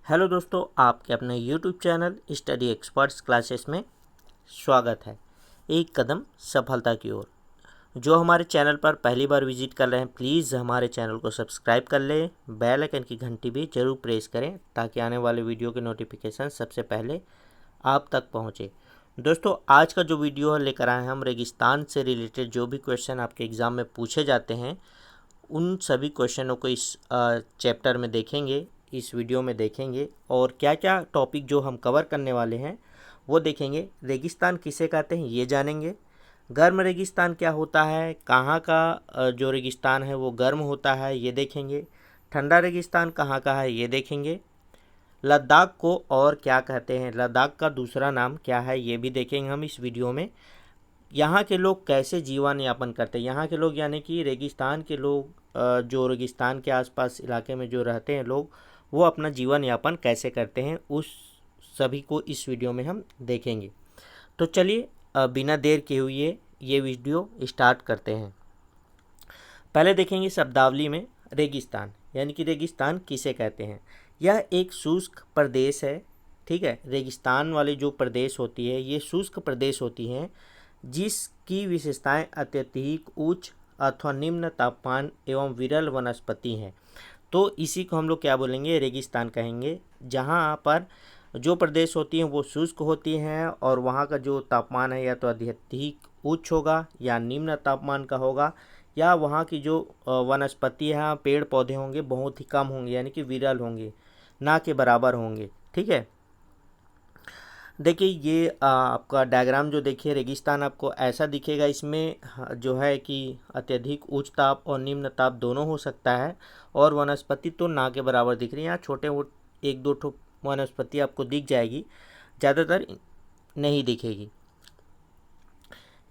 Hello दोस्तों, आपके अपने YouTube channel study experts classes में स्वागत है। एक कदम सफलता की ओर। जो हमारे चैनल पर पहली बार विजिट कर रहे हैं, प्लीज़ हमारे चैनल को सब्सक्राइब कर लें, बेल आइकन की घंटी भी जरूर प्रेस करें ताकि आने वाले वीडियो के नोटिफिकेशन सबसे पहले आप तक पहुँचे। दोस्तों, आज का जो वीडियो है लेकर आए हैं हम रेगिस्तान से रिलेटेड जो भी क्वेश्चन आपके एग्ज़ाम में पूछे जाते हैं उन सभी क्वेश्चनों को इस चैप्टर में देखेंगे, इस वीडियो में देखेंगे। और क्या क्या टॉपिक जो हम कवर करने वाले हैं वो देखेंगे। रेगिस्तान किसे कहते हैं ये जानेंगे। गर्म रेगिस्तान क्या होता है, कहाँ का जो रेगिस्तान है वो गर्म होता है ये देखेंगे। ठंडा रेगिस्तान कहाँ का है ये देखेंगे। लद्दाख को और क्या कहते हैं, लद्दाख का दूसरा नाम क्या है ये भी देखेंगे हम इस वीडियो में। यहाँ के लोग कैसे जीवन यापन करते हैं, यहाँ के लोग यानी कि रेगिस्तान के लोग, जो रेगिस्तान के आसपास इलाके में जो रहते हैं लोग, वो अपना जीवन यापन कैसे करते हैं उस सभी को इस वीडियो में हम देखेंगे। तो चलिए बिना देर किए हुए ये वीडियो स्टार्ट करते हैं। पहले देखेंगे शब्दावली में रेगिस्तान यानी कि रेगिस्तान किसे कहते हैं। यह एक शुष्क प्रदेश है। ठीक है, रेगिस्तान वाले जो प्रदेश होती है ये शुष्क प्रदेश होती हैं जिसकी विशेषताएं अत्यधिक उच्च अथवा निम्न तापमान एवं विरल वनस्पति हैं। तो इसी को हम लोग क्या बोलेंगे, रेगिस्तान कहेंगे। जहाँ पर जो प्रदेश होती हैं वो शुष्क होती हैं और वहाँ का जो तापमान है या तो अत्यधिक उच्च होगा या निम्न तापमान का होगा, या वहाँ की जो वनस्पति है, पेड़ पौधे होंगे बहुत ही कम होंगे यानी कि विरल होंगे, ना के बराबर होंगे। ठीक है, देखिए ये आपका डायग्राम जो देखिए रेगिस्तान आपको ऐसा दिखेगा। इसमें जो है कि अत्यधिक उच्च ताप और निम्न ताप दोनों हो सकता है और वनस्पति तो ना के बराबर दिख रही है। यहाँ छोटे वो एक दो ठो वनस्पति आपको दिख जाएगी, ज़्यादातर नहीं दिखेगी।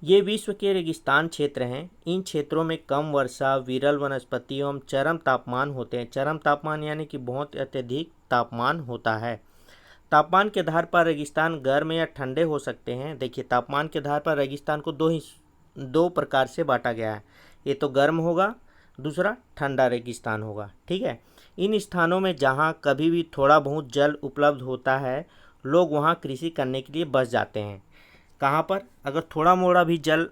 ये विश्व के रेगिस्तान क्षेत्र हैं। इन क्षेत्रों में कम वर्षा, विरल वनस्पति एवं चरम तापमान होते हैं। चरम तापमान यानी कि बहुत अत्यधिक तापमान होता है। तापमान के आधार पर रेगिस्तान गर्म या ठंडे हो सकते हैं। देखिए तापमान के आधार पर रेगिस्तान को दो प्रकार से बांटा गया है। ये तो गर्म होगा, दूसरा ठंडा रेगिस्तान होगा। ठीक है, इन स्थानों में जहाँ कभी भी थोड़ा बहुत जल उपलब्ध होता है लोग वहाँ कृषि करने के लिए बस जाते हैं। कहाँ पर अगर थोड़ा मोड़ा भी जल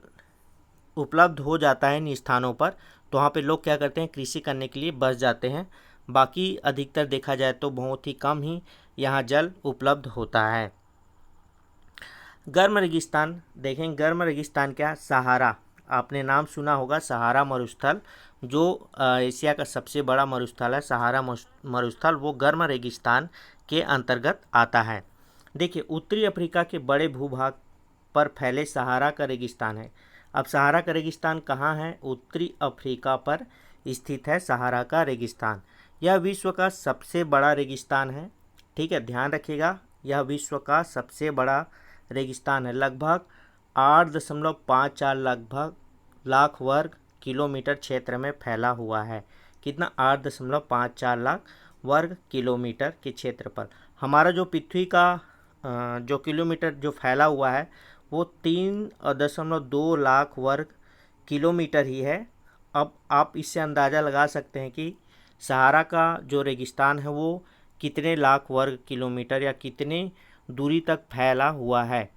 उपलब्ध हो जाता है इन स्थानों पर तो वहाँ पे लोग क्या करते हैं, कृषि करने के लिए बस जाते हैं। बाकी अधिकतर देखा जाए तो बहुत ही कम ही यहाँ जल उपलब्ध होता है। गर्म रेगिस्तान देखें, गर्म रेगिस्तान क्या, सहारा, आपने नाम सुना होगा सहारा मरुस्थल, जो एशिया का सबसे बड़ा मरुस्थल है सहारा मरुस्थल, वो गर्म रेगिस्तान के अंतर्गत आता है। देखिए उत्तरी अफ्रीका के बड़े भूभाग पर फैले सहारा का रेगिस्तान है। अब सहारा का रेगिस्तान कहाँ है, उत्तरी अफ्रीका पर स्थित है सहारा का रेगिस्तान। यह विश्व का सबसे बड़ा रेगिस्तान है। ठीक है, ध्यान रखिएगा, यह विश्व का सबसे बड़ा रेगिस्तान है। लगभग 8.54 लगभग लाख वर्ग किलोमीटर क्षेत्र में फैला हुआ है। कितना, 8.54 लाख वर्ग किलोमीटर के क्षेत्र पर। हमारा जो पृथ्वी का जो किलोमीटर जो फैला हुआ है वो 3.2 लाख वर्ग किलोमीटर ही है। अब आप इससे अंदाज़ा लगा सकते हैं कि सहारा का जो रेगिस्तान है वो कितने लाख वर्ग किलोमीटर या कितने दूरी तक फैला हुआ है।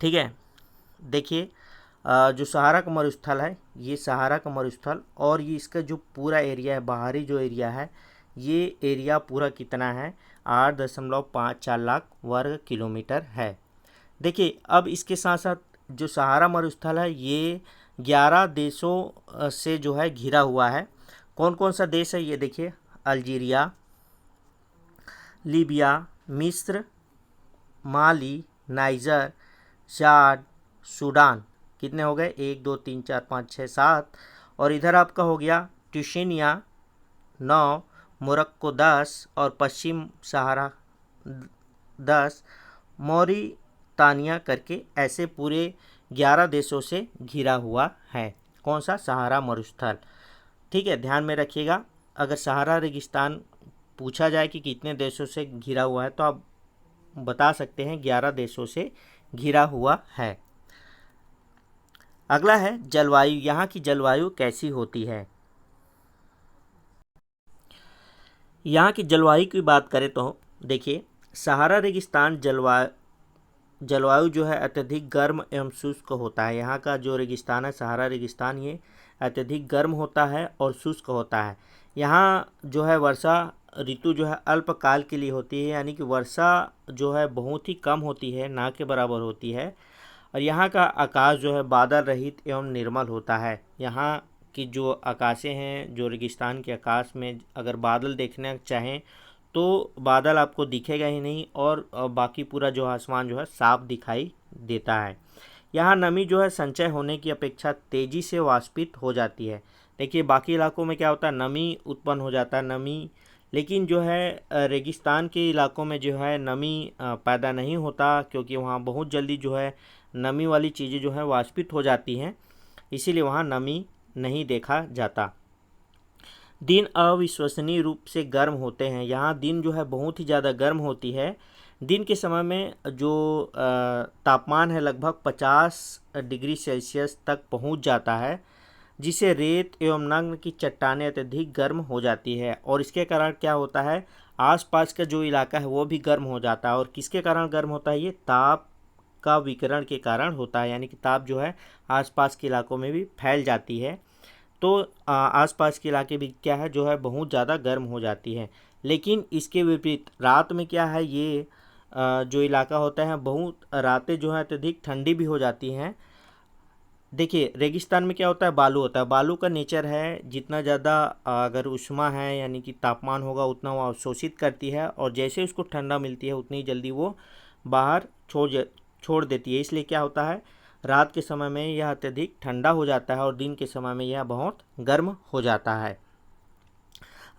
ठीक है, देखिए जो सहारा का मरुस्थल है, ये सहारा का मरुस्थल और ये इसका जो पूरा एरिया है, बाहरी जो एरिया है, ये एरिया पूरा कितना है, 8.54 लाख वर्ग किलोमीटर है। देखिए अब इसके साथ साथ जो सहारा मरुस्थल है ये 11 देशों से जो है घिरा हुआ है। कौन कौन सा देश है ये देखिए, अल्जीरिया, लीबिया, मिस्र, माली, नाइजर, चाड, सूडान, कितने हो गए, 1 2 3 4 5 6 7। और इधर आपका हो गया ट्यूनीशिया 9, मोरक्को 10 और पश्चिम सहारा 10, मौरितानिया करके ऐसे पूरे 11 देशों से घिरा हुआ है। कौन सा, सहारा मरुस्थल। ठीक है, ध्यान में रखिएगा, अगर सहारा रेगिस्तान पूछा जाए कि कितने देशों से घिरा हुआ है तो आप बता सकते हैं 11 देशों से घिरा हुआ है। अगला है जलवायु, यहाँ की जलवायु कैसी होती है। यहाँ की जलवायु की बात करें तो देखिए, सहारा रेगिस्तान जलवायु जो है अत्यधिक गर्म एवं शुष्क होता है। यहाँ का जो रेगिस्तान है, सहारा रेगिस्तान, ये अत्यधिक गर्म होता है और शुष्क होता है। यहाँ जो है वर्षा ऋतु जो है अल्पकाल के लिए होती है, यानी कि वर्षा जो है बहुत ही कम होती है, ना के बराबर होती है। और यहाँ का आकाश जो है बादल रहित एवं निर्मल होता है। यहाँ की जो आकाशें हैं, जो रेगिस्तान के आकाश में अगर बादल देखना चाहें तो बादल आपको दिखेगा ही नहीं, और बाकी पूरा जो आसमान जो है साफ दिखाई देता है। यहाँ नमी जो है संचय होने की अपेक्षा तेज़ी से वाष्पित हो जाती है। देखिए, बाकी इलाकों में क्या होता है, नमी उत्पन्न हो जाता है, लेकिन जो है रेगिस्तान के इलाकों में जो है नमी पैदा नहीं होता, क्योंकि वहाँ बहुत जल्दी जो है नमी वाली चीज़ें जो है वाष्पित हो जाती हैं, इसीलिए वहाँ नमी नहीं देखा जाता। दिन अविश्वसनीय रूप से गर्म होते हैं। यहाँ दिन जो है बहुत ही ज़्यादा गर्म होती है। दिन के समय में जो तापमान है लगभग 50 डिग्री सेल्सियस तक पहुँच जाता है, जिससे रेत एवं नग्न की चट्टानें अत्यधिक गर्म हो जाती है। और इसके कारण क्या होता है, आसपास का जो इलाका है वो भी गर्म हो जाता है। और किसके कारण गर्म होता है, ये ताप का विकिरण के कारण होता है, यानी कि ताप जो है आसपास के इलाकों में भी फैल जाती है। तो आसपास के इलाके भी क्या है, जो है बहुत ज़्यादा गर्म हो जाती है। लेकिन इसके विपरीत रात में क्या है, ये जो इलाका होता है बहुत रातें जो है अत्यधिक ठंडी भी हो जाती हैं। देखिए, रेगिस्तान में क्या होता है, बालू होता है। बालू का नेचर है, जितना ज़्यादा अगर उष्मा है यानी कि तापमान होगा उतना वो अवशोषित करती है, और जैसे उसको ठंडा मिलती है उतनी जल्दी वो बाहर छोड़ देती है। इसलिए क्या होता है, रात के समय में यह अत्यधिक ठंडा हो जाता है और दिन के समय में यह बहुत गर्म हो जाता है।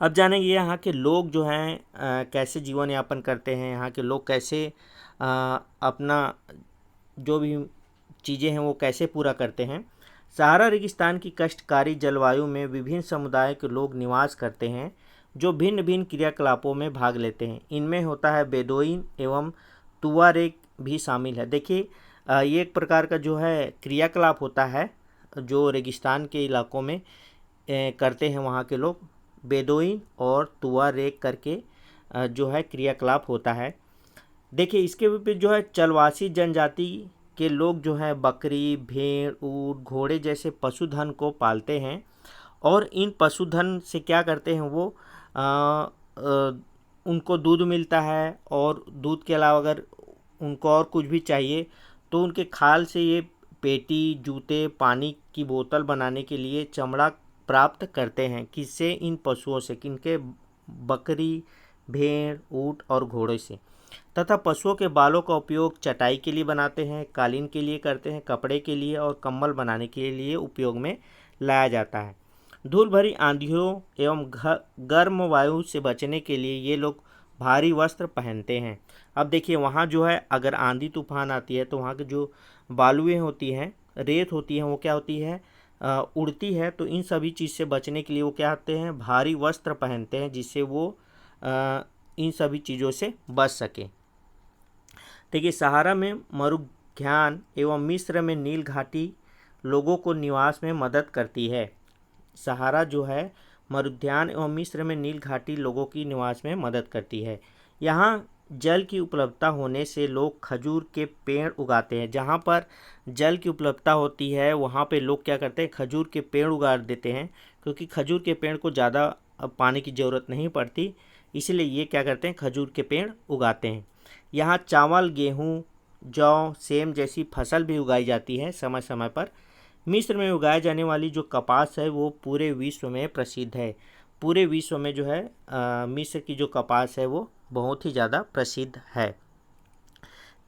अब जानेंगे यहाँ के लोग जो हैं कैसे जीवन यापन करते हैं, यहाँ के लोग कैसे अपना जो भी चीज़ें हैं वो कैसे पूरा करते हैं। सहारा रेगिस्तान की कष्टकारी जलवायु में विभिन्न समुदाय के लोग निवास करते हैं, जो भिन्न भिन्न क्रियाकलापों में भाग लेते हैं। इनमें होता है बेदोइन एवं तुआरेग भी शामिल है। देखिए, ये एक प्रकार का जो है क्रियाकलाप होता है जो रेगिस्तान के इलाकों में करते हैं वहाँ के लोग, बेदोइन और तुआरेग करके जो है क्रियाकलाप होता है। देखिए, इसके विपरीत जो है चलवासी जनजाति के लोग जो है बकरी, भेड़, ऊँट, घोड़े जैसे पशुधन को पालते हैं, और इन पशुधन से क्या करते हैं वो उनको दूध मिलता है, और दूध के अलावा अगर उनको और कुछ भी चाहिए तो उनके खाल से ये पेटी, जूते, पानी की बोतल बनाने के लिए चमड़ा प्राप्त करते हैं। किससे, इन पशुओं से, किनके, बकरी, भेड़, ऊँट और घोड़े से। तथा पशुओं के बालों का उपयोग चटाई के लिए बनाते हैं, कालीन के लिए करते हैं, कपड़े के लिए और कंबल बनाने के लिए उपयोग में लाया जाता है। धूल भरी आंधियों एवं गर्म वायु से बचने के लिए ये लोग भारी वस्त्र पहनते हैं। अब देखिए, वहाँ जो है अगर आंधी तूफान आती है तो वहाँ की जो बालुएँ होती हैं, रेत होती हैं, वो क्या होती है, उड़ती है। तो इन सभी चीज़ से बचने के लिए वो क्या करते हैं, भारी वस्त्र पहनते हैं, जिससे वो इन सभी चीज़ों से बच सके। देखिए, सहारा में मरुघ्यान एवं मिस्र में नील घाटी लोगों को निवास में मदद करती है। सहारा जो है मरुद्यान एवं मिस्र में नील घाटी लोगों की निवास में मदद करती है। यहाँ जल की उपलब्धता होने से लोग खजूर के पेड़ उगाते हैं। जहाँ पर जल की उपलब्धता होती है वहाँ पे लोग क्या करते हैं, खजूर के पेड़ उगा देते हैं, क्योंकि खजूर के पेड़ को ज़्यादा पानी की ज़रूरत नहीं पड़ती, इसलिए ये क्या करते हैं, खजूर के पेड़ उगाते हैं। यहाँ चावल, गेहूँ, जौ, सेम जैसी फसल भी उगाई जाती है समय समय पर। मिस्र में उगाए जाने वाली जो कपास है वो पूरे विश्व में प्रसिद्ध है। पूरे विश्व में जो है मिस्र की जो कपास है वो बहुत ही ज़्यादा प्रसिद्ध है।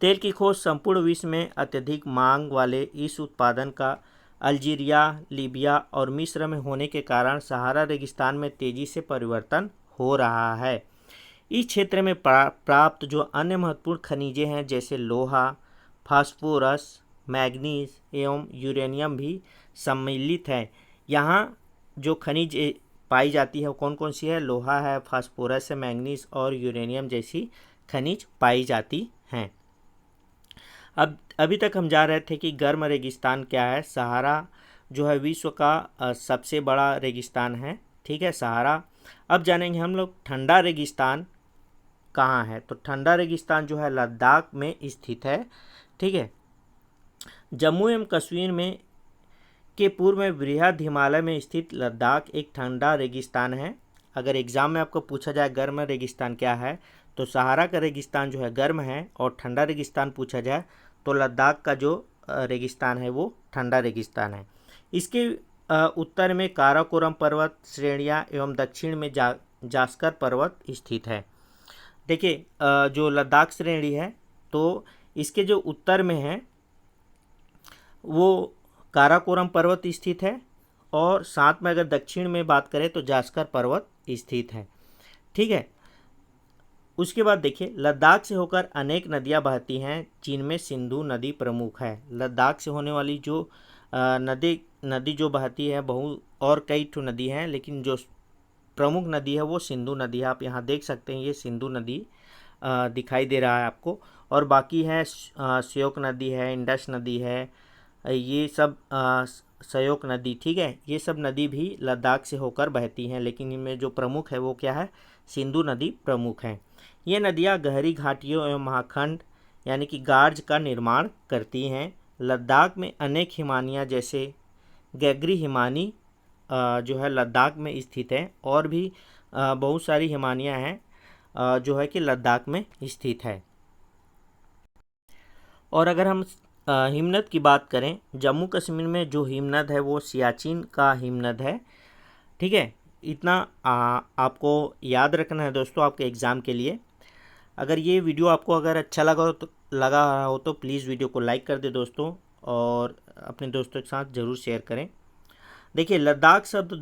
तेल की खोज संपूर्ण विश्व में अत्यधिक मांग वाले इस उत्पादन का अल्जीरिया, लीबिया और मिस्र में होने के कारण सहारा रेगिस्तान में तेज़ी से परिवर्तन हो रहा है। इस क्षेत्र में प्राप्त जो अन्य महत्वपूर्ण खनिजें हैं, जैसे लोहा, फास्फोरस, मैग्नीज एवं यूरेनियम भी सम्मिलित है। यहाँ जो खनिज पाई जाती है कौन कौन सी है, लोहा है, फास्फोरस है, मैग्नीज और यूरेनियम जैसी खनिज पाई जाती हैं। अब अभी तक हम जा रहे थे कि गर्म रेगिस्तान क्या है। सहारा जो है विश्व का सबसे बड़ा रेगिस्तान है, ठीक है। सहारा अब जानेंगे हम लोग ठंडा रेगिस्तान कहाँ है। तो ठंडा रेगिस्तान जो है लद्दाख में स्थित है। ठीक है, जम्मू एवं कश्मीर में के पूर्व में बृहद हिमालय में स्थित लद्दाख एक ठंडा रेगिस्तान है। अगर एग्जाम में आपको पूछा जाए गर्म रेगिस्तान क्या है, तो सहारा का रेगिस्तान जो है गर्म है, और ठंडा रेगिस्तान पूछा जाए तो लद्दाख का जो रेगिस्तान है वो ठंडा रेगिस्तान है। इसके उत्तर में काराकोरम पर्वत श्रेणियाँ एवं दक्षिण में जास्कर पर्वत स्थित है। देखिए जो लद्दाख श्रेणी है तो इसके जो उत्तर में है वो काराकोरम पर्वत स्थित है, और साथ में अगर दक्षिण में बात करें तो जास्कर पर्वत स्थित है। ठीक है, उसके बाद देखिए लद्दाख से होकर अनेक नदियां बहती हैं, जिनमें सिंधु नदी प्रमुख है। लद्दाख से होने वाली जो नदी जो बहती है और कई ठो नदी हैं, लेकिन जो प्रमुख नदी है वो सिंधु नदी है। आप यहाँ देख सकते हैं ये सिंधु नदी दिखाई दे रहा है आपको, और बाकी है श्योक नदी है, इंडस नदी है, ये सब श्योक नदी। ठीक है, ये सब नदी भी लद्दाख से होकर बहती हैं, लेकिन इनमें जो प्रमुख है वो क्या है, सिंधु नदी प्रमुख है। ये नदियाँ गहरी घाटियों एवं महाखंड यानी कि गार्ज का निर्माण करती हैं। लद्दाख में अनेक हिमानियाँ जैसे गैगरी हिमानी जो है लद्दाख में स्थित है, और भी बहुत सारी हिमानियाँ हैं जो है कि लद्दाख में स्थित है। और अगर हम हिमनद की बात करें, जम्मू कश्मीर में जो हिमनद है वो सियाचिन का हिमनद है। ठीक है, इतना आपको याद रखना है दोस्तों आपके एग्ज़ाम के लिए। अगर ये वीडियो आपको अगर अच्छा लगा हो तो प्लीज़ वीडियो को लाइक कर दे दोस्तों, और अपने दोस्तों के साथ ज़रूर शेयर करें। देखिए लद्दाख शब्द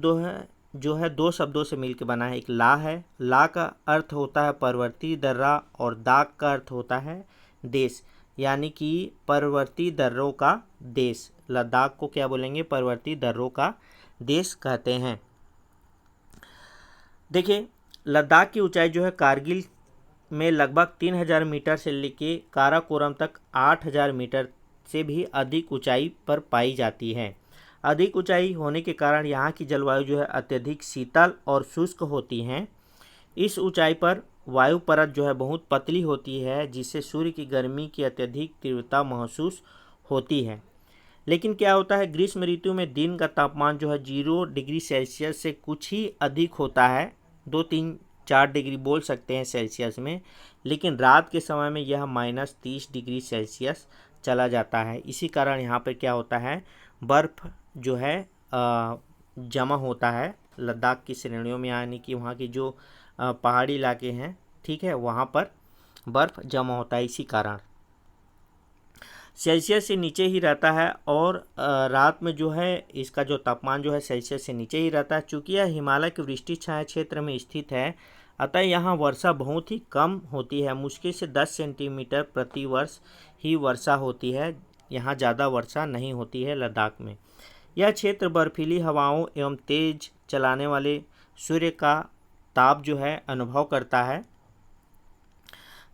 दो शब्दों से मिलकर बना है। एक ला है, ला का अर्थ होता है पर्वतीय दर्रा, और दाग का अर्थ होता है देश, यानी कि पर्वतीय दर्रों का देश। लद्दाख को क्या बोलेंगे, पर्वतीय दर्रों का देश कहते हैं। देखिए लद्दाख की ऊंचाई जो है कारगिल में लगभग 3000 मीटर से लेके काराकोरम तक 8000 मीटर से भी अधिक ऊंचाई पर पाई जाती है। अधिक ऊंचाई होने के कारण यहाँ की जलवायु जो है अत्यधिक शीतल और शुष्क होती हैं। इस ऊंचाई पर वायु परत जो है बहुत पतली होती है, जिससे सूर्य की गर्मी की अत्यधिक तीव्रता महसूस होती है। लेकिन क्या होता है, ग्रीष्म ऋतु में दिन का तापमान जो है 0 डिग्री सेल्सियस से कुछ ही अधिक होता है, 2-3-4 डिग्री बोल सकते हैं सेल्सियस में, लेकिन रात के समय में यह -30 डिग्री सेल्सियस चला जाता है। इसी कारण यहाँ पर क्या होता है, बर्फ़ जो है जमा होता है लद्दाख की श्रेणियों में, यानी कि वहाँ की जो पहाड़ी इलाके हैं, ठीक है, वहाँ पर बर्फ़ जमा होता है। इसी कारण सेल्सियस से नीचे ही रहता है, और रात में जो है इसका जो तापमान जो है सेल्सियस से नीचे ही रहता है। चूँकि यह हिमालय के वृष्टि छाया क्षेत्र में स्थित है, अतः यहाँ वर्षा बहुत ही कम होती है। मुश्किल से 10 सेंटीमीटर प्रति वर्ष ही वर्षा होती है। यहाँ ज़्यादा वर्षा नहीं होती है लद्दाख में। यह क्षेत्र बर्फीली हवाओं एवं तेज चलाने वाले सूर्य का ताप जो है अनुभव करता है।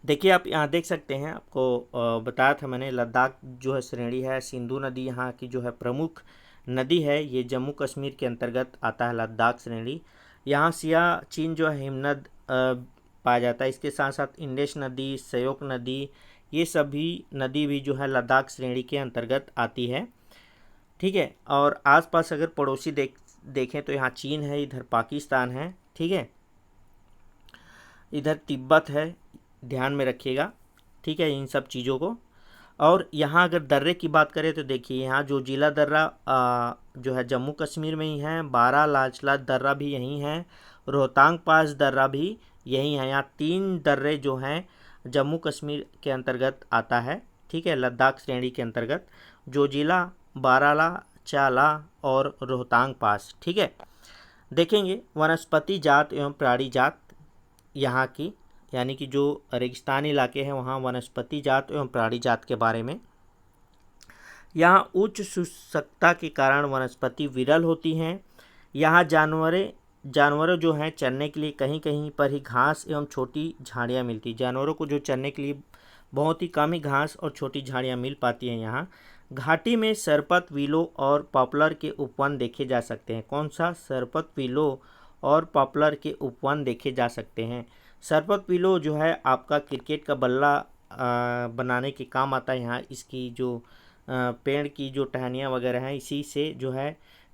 देखिए आप यहाँ देख सकते हैं, आपको बताया था मैंने, लद्दाख जो है श्रेणी है, सिंधु नदी यहाँ की जो है प्रमुख नदी है। ये जम्मू कश्मीर के अंतर्गत आता है लद्दाख श्रेणी। यहाँ सियाचिन जो है हिमनद पाया जाता है। इसके साथ साथ इंडस नदी, श्योक नदी, ये सभी नदी भी जो है लद्दाख श्रेणी के अंतर्गत आती है। ठीक है, और आसपास अगर पड़ोसी देखें तो यहाँ चीन है, इधर पाकिस्तान है, ठीक है, इधर तिब्बत है, ध्यान में रखिएगा। ठीक है, इन सब चीज़ों को। और यहाँ अगर दर्रे की बात करें तो देखिए यहाँ जो जिला दर्रा जो है जम्मू कश्मीर में ही है, बारालाचला दर्रा भी यहीं है, रोहतांग पास दर्रा भी यहीं है। यहाँ 3 दर्रे जो हैं जम्मू कश्मीर के अंतर्गत आता है। ठीक है, लद्दाख श्रेणी के अंतर्गत जो जिला बारालाचाला और रोहतांग पास। ठीक है, देखेंगे वनस्पति जात एवं प्राणी जात यहाँ की, यानी कि जो रेगिस्तानी इलाके हैं वहाँ वनस्पति जात एवं प्राणी जात के बारे में। यहाँ उच्च शुष्कता के कारण वनस्पति विरल होती हैं। यहाँ जानवरों जो हैं चरने के लिए कहीं कहीं पर ही घास एवं छोटी झाड़ियाँ मिलती। जानवरों को जो चरने के लिए बहुत ही कम ही घास और छोटी झाड़ियाँ मिल पाती हैं यहाँ। घाटी में सरपत, विलो और पॉपुलर के उपवन देखे जा सकते हैं। कौन सा? सरपत, विलो और पॉपुलर के उपवन देखे जा सकते हैं। सरपत विलो जो है आपका क्रिकेट का बल्ला बनाने के काम आता है। यहाँ इसकी जो पेड़ की जो टहनियाँ वगैरह हैं इसी से जो है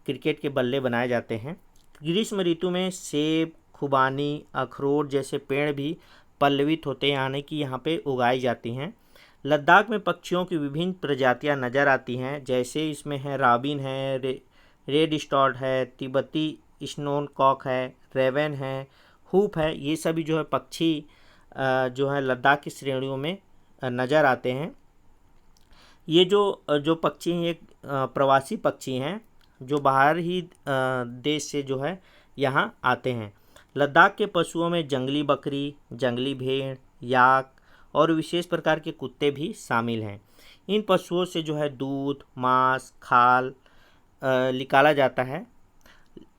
क्रिकेट के बल्ले बनाए जाते हैं। ग्रीष्म ऋतु में सेब, खुबानी, अखरोट जैसे पेड़ भी पल्लवित होते हैं, यानी कि यहाँ पे उगाई जाती हैं। लद्दाख में पक्षियों की विभिन्न प्रजातियाँ नज़र आती हैं, जैसे इसमें है राबिन है, रेड स्टॉर्ट है, तिब्बती स्नोन कॉक है, रेवन है, हुप है। ये सभी जो है पक्षी जो है लद्दाख की श्रेणियों में नज़र आते हैं। ये जो पक्षी हैं ये प्रवासी पक्षी हैं जो बाहर ही देश से जो है यहाँ आते हैं। लद्दाख के पशुओं में जंगली बकरी, जंगली भेड़, याक और विशेष प्रकार के कुत्ते भी शामिल हैं। इन पशुओं से जो है दूध, मांस, खाल निकाला जाता है।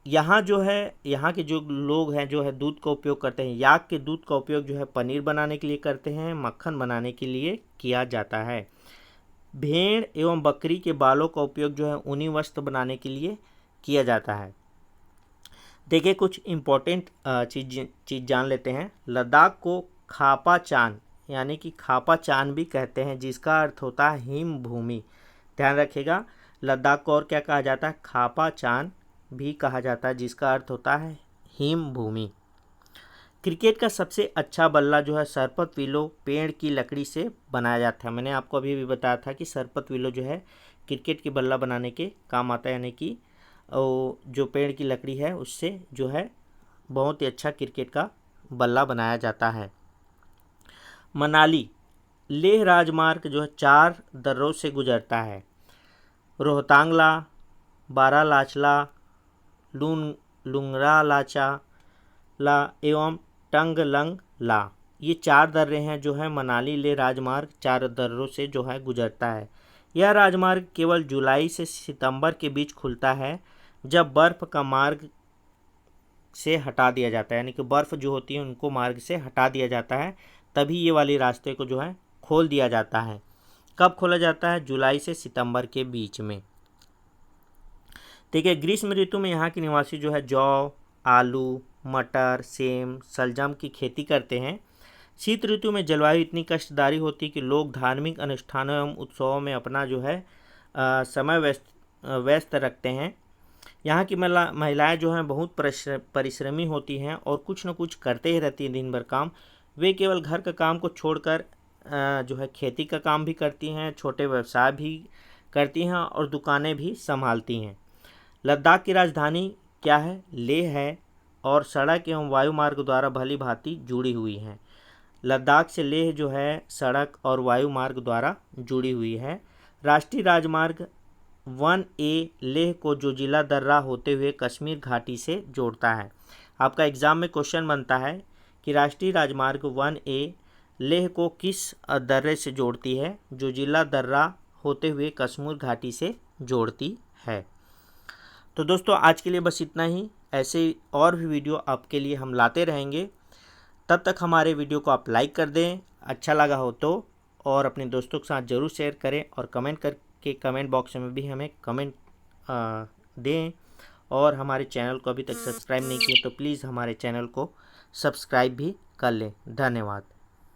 यहाँ जो है यहाँ के जो लोग हैं जो है दूध का उपयोग करते हैं। याक के दूध का उपयोग जो है पनीर बनाने के लिए करते हैं, मक्खन बनाने के लिए किया जाता है। भेड़ एवं बकरी के बालों का उपयोग जो है ऊनी वस्त्र बनाने के लिए किया जाता है। देखिए कुछ इम्पोर्टेंट चीज़ जान लेते हैं। लद्दाख को खापा चान यानी कि खापा चान भी कहते हैं, जिसका अर्थ होता है हिम भूमि। ध्यान रखिएगा, लद्दाख को और क्या कहा जाता है? खापा चान भी कहा जाता है, जिसका अर्थ होता है हिम भूमि। क्रिकेट का सबसे अच्छा बल्ला जो है सरपत विलो पेड़ की लकड़ी से बनाया जाता है। मैंने आपको अभी भी बताया था कि सरपत विलो जो है क्रिकेट की बल्ला बनाने के काम आता है, यानी कि जो पेड़ की लकड़ी है उससे जो है बहुत ही अच्छा क्रिकेट का बल्ला बनाया जाता है। मनाली लेह राजमार्ग जो है 4 दर्रों से गुजरता है। रोहतांगला, बारालाचला, लुंगरालाचा ला एवं टंगलंग ला, ये 4 दर्रे हैं जो है मनाली लेह राजमार्ग 4 दर्रों से जो है गुजरता है। यह राजमार्ग केवल जुलाई से सितंबर के बीच खुलता है, जब बर्फ़ का मार्ग से हटा दिया जाता है, यानी कि बर्फ़ जो होती है उनको मार्ग से हटा दिया जाता है, तभी ये वाले रास्ते को जो है खोल दिया जाता है। कब खोला जाता है? जुलाई से सितंबर के बीच में। देखिए ग्रीष्म ऋतु में यहाँ के निवासी जो है जौ, आलू, मटर, सेम, शलजम की खेती करते हैं। शीत ऋतु में जलवायु इतनी कष्टदायी होती है कि लोग धार्मिक अनुष्ठानों एवं उत्सवों में अपना जो है समय व्यस्त रखते हैं। यहाँ की महिलाएं जो हैं बहुत परिश्रमी होती हैं और कुछ न कुछ करते ही रहती हैं दिन भर काम। वे केवल घर का काम को छोड़कर जो है खेती का काम भी करती हैं, छोटे व्यवसाय भी करती हैं और दुकानें भी संभालती हैं। लद्दाख की राजधानी क्या है? लेह है और सड़क एवं वायु मार्ग द्वारा भली भांति जुड़ी हुई हैं। लद्दाख से लेह जो है सड़क और वायु मार्ग द्वारा जुड़ी हुई है। राष्ट्रीय राजमार्ग 1A लेह को जोजिला दर्रा होते हुए कश्मीर घाटी से जोड़ता है। आपका एग्जाम में क्वेश्चन बनता है कि राष्ट्रीय राजमार्ग 1A लेह को किस दर्रे से जोड़ती है? जोजिला दर्रा होते हुए कश्मीर घाटी से जोड़ती है। तो दोस्तों आज के लिए बस इतना ही। ऐसे और भी वीडियो आपके लिए हम लाते रहेंगे। तब तक हमारे वीडियो को आप लाइक कर दें, अच्छा लगा हो तो, और अपने दोस्तों के साथ ज़रूर शेयर करें और कमेंट करके कमेंट बॉक्स में भी हमें कमेंट दें। और हमारे चैनल को अभी तक सब्सक्राइब नहीं किए तो प्लीज़ हमारे चैनल को सब्सक्राइब भी कर लें। धन्यवाद।